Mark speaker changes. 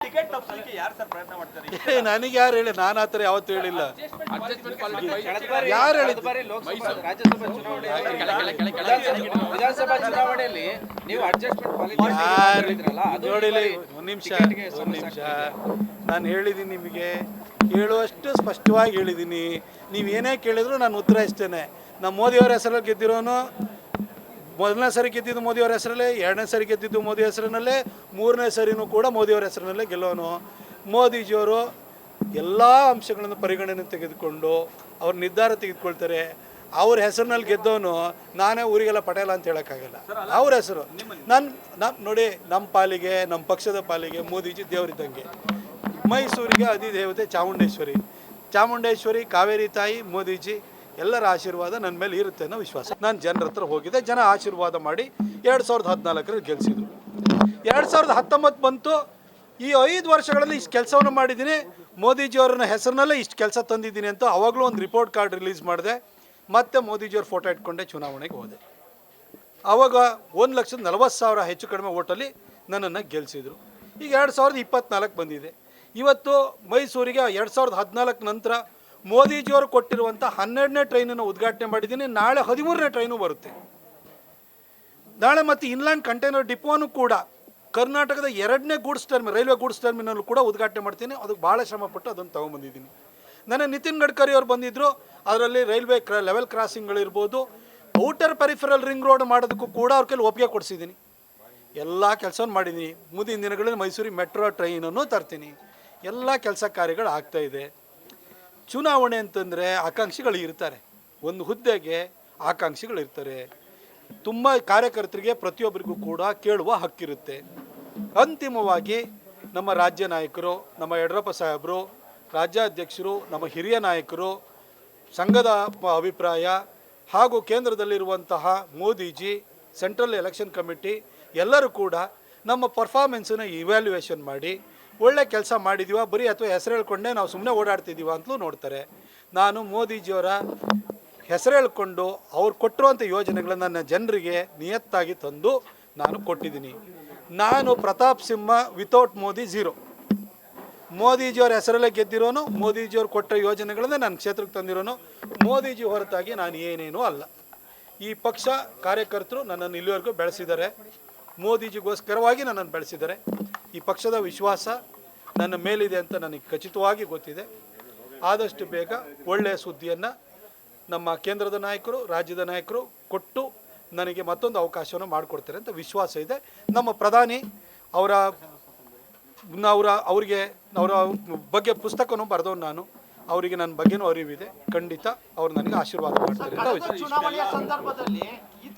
Speaker 1: Ticket ತಪ್ಪಿಸಲಿಕ್ಕೆ ಯಾರು sir ಪ್ರಯತ್ನ ಮಾಡ್ತಾರೆ?
Speaker 2: ನನಗೆ ಯಾರು ಹೇಳಿ? ನಾನು ಆ ಥರ ಯಾವತ್ತೂ ಹೇಳಿಲ್ಲ. ಯಾರು ಹೇಳಿದ್ದು?
Speaker 3: ವಿಧಾನಸಭಾ ಚುನಾವಣೆಯಲ್ಲಿ ನೀವು
Speaker 2: ನೋಡಿಲಿ, ಒಂದು ನಿಮಿಷ ನಾನು ಹೇಳಿದ್ದೀನಿ ನಿಮಗೆ, ಹೇಳುವಷ್ಟು ಸ್ಪಷ್ಟವಾಗಿ ಹೇಳಿದ್ದೀನಿ. ನೀವೇನೇ ಕೇಳಿದ್ರು ನಾನು ಉತ್ತರ ಇಷ್ಟೇನೆ. ನಮ್ಮ ಮೋದಿಯವರ ಹೆಸರಲ್ಲಿ ಗೆದ್ದಿರೋನು, ಮೊದಲನೇ ಸರಿ ಗೆದ್ದಿದ್ದು ಮೋದಿಯವರ ಹೆಸರಲ್ಲೇ, ಎರಡನೇ ಸರಿ ಗೆದ್ದಿದ್ದು ಮೋದಿ ಹೆಸರಿನಲ್ಲೇ, ಮೂರನೇ ಸರಿನೂ ಕೂಡ ಮೋದಿಯವರ ಹೆಸರಿನಲ್ಲೇ ಗೆಲ್ಲೋನು. ಮೋದಿಜಿಯವರು ಎಲ್ಲ ಅಂಶಗಳನ್ನು ಪರಿಗಣನೆ ತೆಗೆದುಕೊಂಡು ಅವ್ರ ನಿರ್ಧಾರ ತೆಗೆದುಕೊಳ್ತಾರೆ. ಅವ್ರ ಹೆಸರಿನಲ್ಲಿ ಗೆದ್ದವನು ನಾನೇ ಊರಿಗೆಲ್ಲ ಪಟೇಲ ಅಂತ ಹೇಳೋಕ್ಕಾಗಲ್ಲ. ಅವ್ರ ಹೆಸರು ನೋಡಿ, ನಮ್ಮ ಪಾಲಿಗೆ, ನಮ್ಮ ಪಕ್ಷದ ಪಾಲಿಗೆ ಮೋದಿಜಿ ದೇವರಿದ್ದಂಗೆ. ಮೈಸೂರಿಗೆ ಅಧಿದೇವತೆ ಚಾಮುಂಡೇಶ್ವರಿ, ಕಾವೇರಿ ತಾಯಿ, ಮೋದಿಜಿ ಎಲ್ಲರ ಆಶೀರ್ವಾದ ನನ್ನ ಮೇಲೆ ಇರುತ್ತೆ ಅನ್ನೋ ವಿಶ್ವಾಸ. ನಾನು ಜನರ ಹತ್ರ ಹೋಗಿದ್ದೆ, ಜನ ಆಶೀರ್ವಾದ ಮಾಡಿ 2014ರಲ್ಲಿ ಗೆಲ್ಲಿಸಿದ್ರು. 2019 ಬಂತು. ಈ 5 ವರ್ಷಗಳಲ್ಲಿ ಇಷ್ಟು ಕೆಲಸವನ್ನು ಮಾಡಿದ್ದೀನಿ, ಮೋದಿಜಿಯವ್ರನ್ನ ಹೆಸರಿನಲ್ಲೇ ಇಷ್ಟು ಕೆಲಸ ತಂದಿದ್ದೀನಿ ಅಂತ ಅವಾಗಲೂ ಒಂದು ರಿಪೋರ್ಟ್ ಕಾರ್ಡ್ ರಿಲೀಸ್ ಮಾಡಿದೆ. ಮತ್ತೆ ಮೋದಿಜಿಯವ್ರ ಫೋಟೋ ಇಟ್ಕೊಂಡೆ ಚುನಾವಣೆಗೆ ಹೋದೆ. ಆವಾಗ 1,40,000 ಹೆಚ್ಚು ಕಡಿಮೆ ಓಟಲ್ಲಿ ನನ್ನನ್ನು ಗೆಲ್ಲಿಸಿದ್ರು. ಈಗ 2024 ಬಂದಿದೆ. ಇವತ್ತು ಮೈಸೂರಿಗೆ 2014 ನಂತರ ಮೋದಿಜಿಯವರು ಕೊಟ್ಟಿರುವಂಥ 12ನೇ ಟ್ರೈನನ್ನು ಉದ್ಘಾಟನೆ ಮಾಡಿದ್ದೀನಿ. ನಾಳೆ 13ನೇ ಟ್ರೈನು ಬರುತ್ತೆ. ನಾಳೆ ಮತ್ತು ಇನ್ಲ್ಯಾಂಡ್ ಕಂಟೈನರ್ ಡಿಪೋನು ಕೂಡ ಕರ್ನಾಟಕದ 2ನೇ goods terminal, railway goods terminal ಕೂಡ ಉದ್ಘಾಟನೆ ಮಾಡ್ತೀನಿ. ಅದಕ್ಕೆ ಭಾಳ ಶ್ರಮಪಟ್ಟು ಅದನ್ನು ತೊಗೊಂಬಂದಿದ್ದೀನಿ. ನನ್ನ ನಿತಿನ್ ಗಡ್ಕರಿ ಅವರು ಬಂದಿದ್ದರು. ಅದರಲ್ಲಿ ರೈಲ್ವೆ ಲೆವೆಲ್ ಕ್ರಾಸಿಂಗ್ಗಳಿರ್ಬೋದು, ಔಟರ್ ಪೆರಿಫೆರಲ್ ರಿಂಗ್ ರೋಡ್ ಮಾಡೋದಕ್ಕೂ ಕೂಡ ಅವ್ರ ಕೈಲಿ ಒಪ್ಪಿಗೆ ಕೊಡಿಸಿದ್ದೀನಿ. ಎಲ್ಲ ಕೆಲಸವನ್ನು ಮಾಡಿದ್ದೀನಿ. ಮುಂದಿನ ದಿನಗಳಲ್ಲಿ ಮೈಸೂರಿಗೆ ಮೆಟ್ರೋ ಟ್ರೈನನ್ನು ತರ್ತೀನಿ. ಎಲ್ಲ ಕೆಲಸ ಕಾರ್ಯಗಳು ಆಗ್ತಾಯಿದೆ. ಚುನಾವಣೆ ಅಂತಂದರೆ ಆಕಾಂಕ್ಷಿಗಳು ಇರ್ತಾರೆ. ಒಂದು ಹುದ್ದೆಗೆ ಆಕಾಂಕ್ಷಿಗಳಿರ್ತಾರೆ. ತುಂಬ ಕಾರ್ಯಕರ್ತರಿಗೆ ಪ್ರತಿಯೊಬ್ಬರಿಗೂ ಕೂಡ ಕೇಳುವ ಹಕ್ಕಿರುತ್ತೆ. ಅಂತಿಮವಾಗಿ ನಮ್ಮ ರಾಜ್ಯ ನಾಯಕರು, ನಮ್ಮ ಯಡಿಯೂರಪ್ಪ ಸಾಹೇಬರು, ರಾಜ್ಯಾಧ್ಯಕ್ಷರು, ನಮ್ಮ ಹಿರಿಯ ನಾಯಕರು, ಸಂಘದ ಅಭಿಪ್ರಾಯ ಹಾಗೂ ಕೇಂದ್ರದಲ್ಲಿರುವಂತಹ ಮೋದಿಜಿ, ಸೆಂಟ್ರಲ್ ಎಲೆಕ್ಷನ್ ಕಮಿಟಿ ಎಲ್ಲರೂ ಕೂಡ ನಮ್ಮ ಪರ್ಫಾರ್ಮೆನ್ಸನ್ನು ಇವ್ಯಾಲ್ಯೂಯೇಷನ್ ಮಾಡಿ ಒಳ್ಳೆ ಕೆಲಸ ಮಾಡಿದ್ದೀವ ಬರೀ ಅಥವಾ ಹೆಸರು ಹೇಳ್ಕೊಂಡೆ ನಾವು ಸುಮ್ಮನೆ ಓಡಾಡ್ತಿದ್ದೀವ ಅಂತಲೂ ನೋಡ್ತಾರೆ. ನಾನು ಮೋದಿಜಿಯವರ ಹೆಸರು ಹೇಳ್ಕೊಂಡು ಅವ್ರು ಕೊಟ್ಟಿರುವಂಥ ಯೋಜನೆಗಳನ್ನು ನನ್ನ ಜನರಿಗೆ ನಿಯತ್ತಾಗಿ ತಂದು ನಾನು ಕೊಟ್ಟಿದ್ದೀನಿ. ನಾನು ಪ್ರತಾಪ್ ಸಿಂಹ ವಿತೌಟ್ ಮೋದಿ ಝೀರೋ. ಮೋದಿಜಿಯವ್ರ ಹೆಸರಲ್ಲೇ ಗೆದ್ದಿರೋನು, ಮೋದಿಜಿಯವ್ರು ಕೊಟ್ಟ ಯೋಜನೆಗಳನ್ನೇ ನನ್ನ ಕ್ಷೇತ್ರಕ್ಕೆ ತಂದಿರೋನು. ಮೋದಿಜಿ ಹೊರತಾಗಿ ನಾನು ಏನೇನೂ ಅಲ್ಲ. ಈ ಪಕ್ಷ ಕಾರ್ಯಕರ್ತರು ನನ್ನನ್ನು ಇಲ್ಲಿವರೆಗೂ ಬೆಳೆಸಿದ್ದಾರೆ. ಮೋದಿಜಿಗೋಸ್ಕರವಾಗಿ ನನ್ನನ್ನು ಬೆಳೆಸಿದ್ದಾರೆ. ಈ ಪಕ್ಷದ ವಿಶ್ವಾಸ ನನ್ನ ಮೇಲಿದೆ ಅಂತ ನನಗೆ ಖಚಿತವಾಗಿ ಗೊತ್ತಿದೆ. ಆದಷ್ಟು ಬೇಗ ಒಳ್ಳೆಯ ಸುದ್ದಿಯನ್ನು ನಮ್ಮ ಕೇಂದ್ರದ ನಾಯಕರು, ರಾಜ್ಯದ ನಾಯಕರು ಕೊಟ್ಟು ನನಗೆ ಮತ್ತೊಂದು ಅವಕಾಶವನ್ನು ಮಾಡಿಕೊಡ್ತಾರೆ ಅಂತ ವಿಶ್ವಾಸ ಇದೆ. ನಮ್ಮ ಪ್ರಧಾನಿ ಅವರಿಗೆ ಅವರ ಬಗ್ಗೆ ಪುಸ್ತಕನೂ ಬರೆದವನು ನಾನು. ಅವರಿಗೆ ನನ್ನ ಬಗ್ಗೆನೂ ಅರಿವಿದೆ. ಖಂಡಿತ ಅವ್ರು ನನಗೆ ಆಶೀರ್ವಾದ ಮಾಡ್ತಾರೆ ಅಂತ
Speaker 1: ಚುನಾವಣೆಯ ಸಂದರ್ಭದಲ್ಲಿ